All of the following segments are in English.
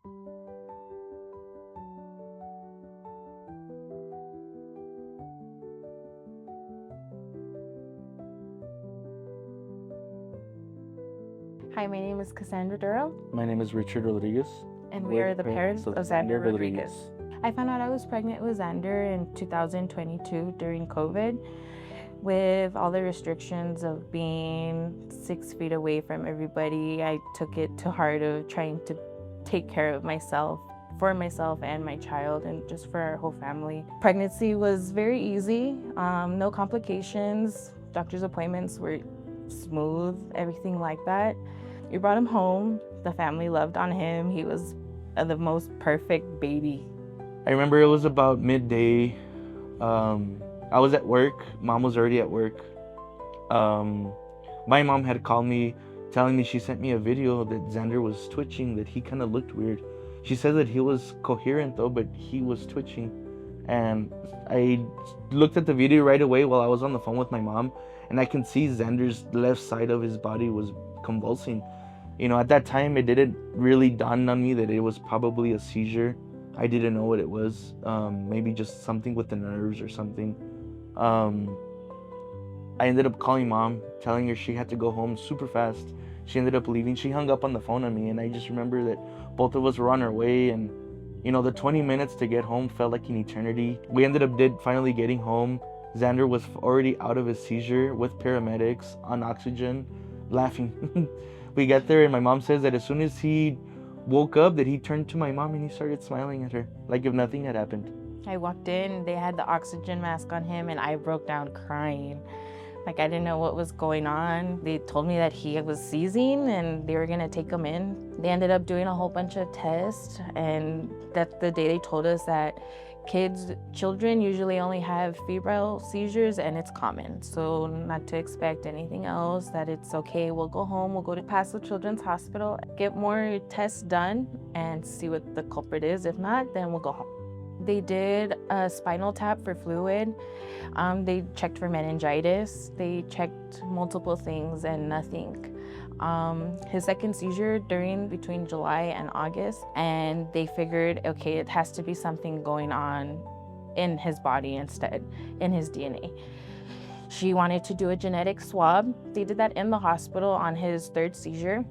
Hi, my name is Xander. My name is Richard Rodriguez. And we are the parents of Xander Rodriguez. I found out I was pregnant with Xander in 2022 during COVID. With all the restrictions of being 6 feet away from everybody, I took it to heart of trying to take care of myself, for myself and my child, and just for our whole family. Pregnancy was very easy, no complications. Doctor's appointments were smooth, everything like that. We brought him home. The family loved on him. He was the most perfect baby. I remember it was about midday. I was at work. Mom was already at work. My mom had called me telling me she sent me a video that Xander was twitching, that he kind of looked weird. She said that he was coherent though, but he was twitching. And I looked at the video right away while I was on the phone with my mom, and I can see Xander's left side of his body was convulsing. You know, at that time, it didn't really dawn on me that it was probably a seizure. I didn't know what it was. Maybe just something with the nerves or something. I ended up calling mom, telling her she had to go home super fast. She ended up leaving. She hung up on the phone on me, and I just remember that both of us were on our way, and you know, the 20 minutes to get home felt like an eternity. We ended up finally getting home. Xander was already out of his seizure with paramedics on oxygen, laughing. We got there and my mom says that as soon as he woke up, that he turned to my mom and he started smiling at her like if nothing had happened. I walked in, they had the oxygen mask on him, and I broke down crying. Like, I didn't know what was going on. They told me that he was seizing and they were gonna take him in. They ended up doing a whole bunch of tests, and that's the day they told us that children usually only have febrile seizures, and it's common. So not to expect anything else, that it's okay, we'll go home, we'll go to Paso Children's Hospital, get more tests done and see what the culprit is. If not, then we'll go home. They did a spinal tap for fluid. They checked for meningitis. They checked multiple things and nothing. His second seizure between July and August, and they figured, okay, it has to be something going on in his body instead, in his DNA. She wanted to do a genetic swab. They did that in the hospital on his third seizure.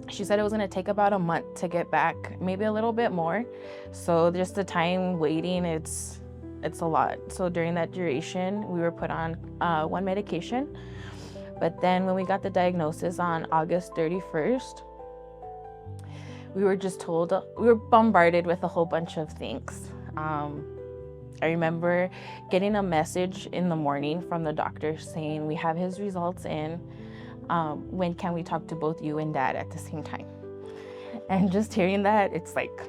She said it was gonna take about a month to get back, maybe a little bit more. So just the time waiting, it's a lot. So during that duration, we were put on one medication. But then when we got the diagnosis on August 31st, we were just told, we were bombarded with a whole bunch of things. I remember getting a message in the morning from the doctor saying, we have his results in. When can we talk to both you and dad at the same time? And just hearing that, it's like,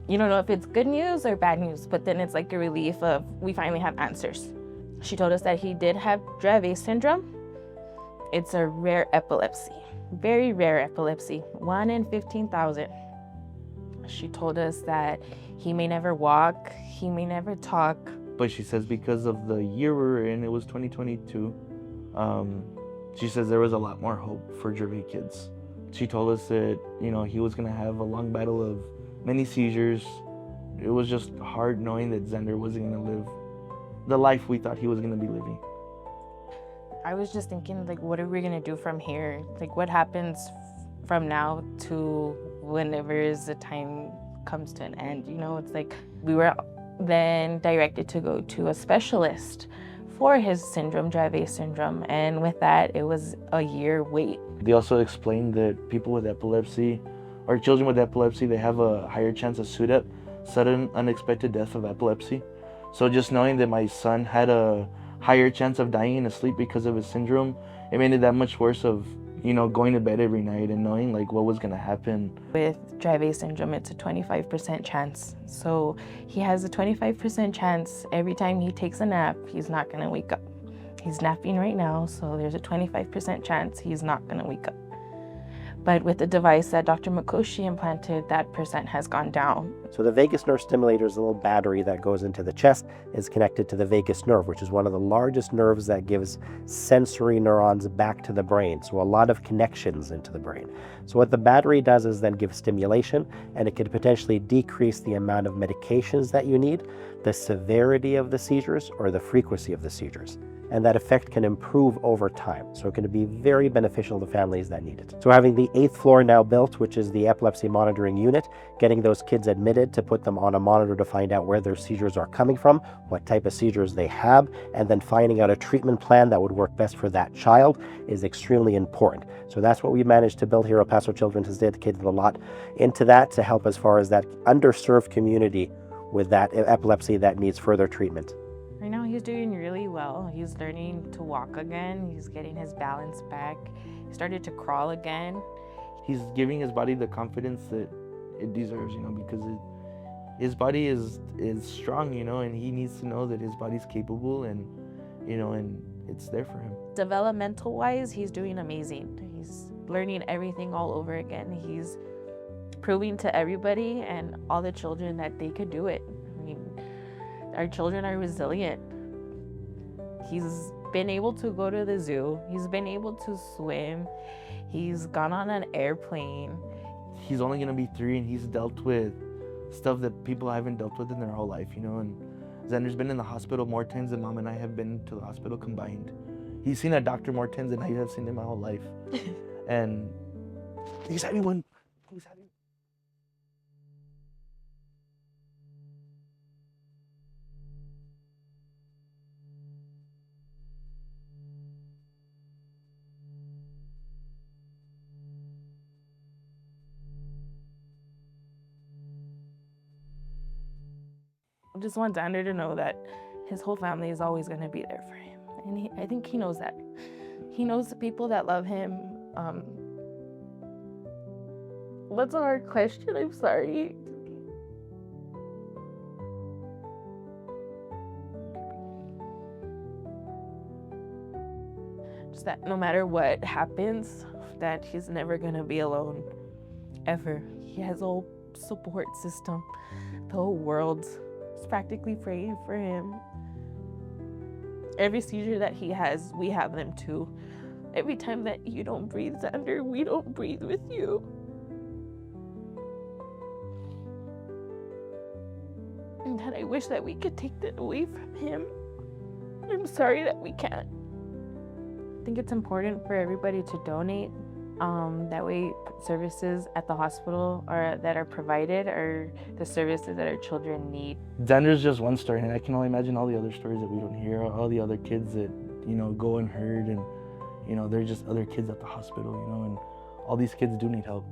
you don't know if it's good news or bad news, but then it's like a relief of, we finally have answers. She told us that he did have Dravet Syndrome. It's a rare epilepsy, very rare epilepsy, 1 in 15,000. She told us that he may never walk, he may never talk. But she says because of the year we were in, it was 2022, she says there was a lot more hope for Dravet kids. She told us that, you know, he was gonna have a long battle of many seizures. It was just hard knowing that Xander wasn't gonna live the life we thought he was gonna be living. I was just thinking, like, what are we gonna do from here? Like, what happens from now to whenever the time comes to an end? You know, it's like we were then directed to go to a specialist for his syndrome, Dravet syndrome, and with that, it was a year wait. They also explained that people with epilepsy, or children with epilepsy, they have a higher chance of SUDEP, sudden unexpected death of epilepsy. So just knowing that my son had a higher chance of dying in his sleep because of his syndrome, it made it that much worse of, you know, going to bed every night and knowing like what was gonna happen. With Dravet syndrome, it's a 25% chance. So he has a 25% chance every time he takes a nap, he's not gonna wake up. He's napping right now, so there's a 25% chance he's not gonna wake up. But with the device that Dr. Makoshi implanted, that percent has gone down. So the vagus nerve stimulator is a little battery that goes into the chest, is connected to the vagus nerve, which is one of the largest nerves that gives sensory neurons back to the brain. So a lot of connections into the brain. So what the battery does is then give stimulation, and it could potentially decrease the amount of medications that you need, the severity of the seizures, or the frequency of the seizures. And that effect can improve over time. So it can be very beneficial to families that need it. So having the 8th floor now built, which is the epilepsy monitoring unit, getting those kids admitted to put them on a monitor to find out where their seizures are coming from, what type of seizures they have, and then finding out a treatment plan that would work best for that child is extremely important. So that's what we managed to build here at Paso Children's, has dedicated a lot into that to help as far as that underserved community with that epilepsy that needs further treatment. Right now he's doing really well. He's learning to walk again. He's getting his balance back. He started to crawl again. He's giving his body the confidence that it deserves, because his body is strong, and he needs to know that his body's capable and it's there for him. Developmental wise, he's doing amazing. He's learning everything all over again. He's proving to everybody and all the children that they could do it. I mean, our children are resilient. He's been able to go to the zoo. He's been able to swim. He's gone on an airplane. He's only gonna be 3 and he's dealt with stuff that people haven't dealt with in their whole life, and Xander's been in the hospital more times than Mom and I have been to the hospital combined. He's seen a doctor more times than I have seen in my whole life. And he's having one. He's having. I just want Xander to know that his whole family is always going to be there for him. And I think he knows that. He knows the people that love him. What's a hard question? I'm sorry. Just that no matter what happens, that he's never going to be alone, ever. He has a whole support system. The whole world is practically praying for him. Every seizure that he has, we have them too. Every time that you don't breathe, Xander, we don't breathe with you. And that I wish that we could take that away from him. I'm sorry that we can't. I think it's important for everybody to donate. That way services at the hospital or that are provided are the services that our children need. Xander's just one story, and I can only imagine all the other stories that we don't hear, all the other kids that, go unheard, and, they're just other kids at the hospital, and all these kids do need help.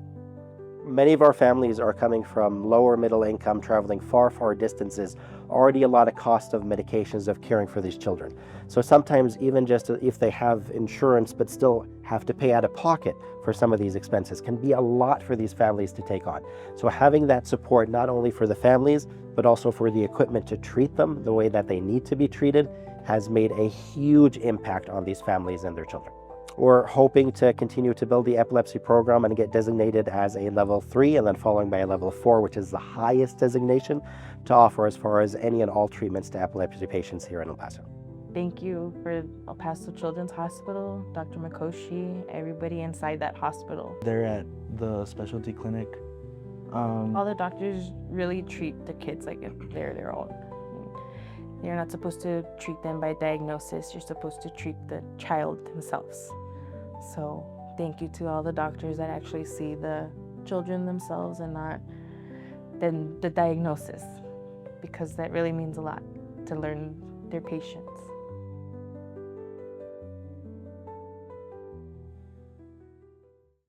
Many of our families are coming from lower middle income, traveling far, far distances, already a lot of cost of medications of caring for these children. So sometimes even just if they have insurance but still have to pay out of pocket for some of these expenses can be a lot for these families to take on. So having that support not only for the families but also for the equipment to treat them the way that they need to be treated has made a huge impact on these families and their children. We're hoping to continue to build the epilepsy program and get designated as a level 3 and then following by a level 4, which is the highest designation to offer as far as any and all treatments to epilepsy patients here in El Paso. Thank you for El Paso Children's Hospital, Dr. Makoshi, everybody inside that hospital. They're at the specialty clinic. All the doctors really treat the kids like if they're their own. You're not supposed to treat them by diagnosis. You're supposed to treat the child themselves. So thank you to all the doctors that actually see the children themselves and not the diagnosis, because that really means a lot to learn their patients.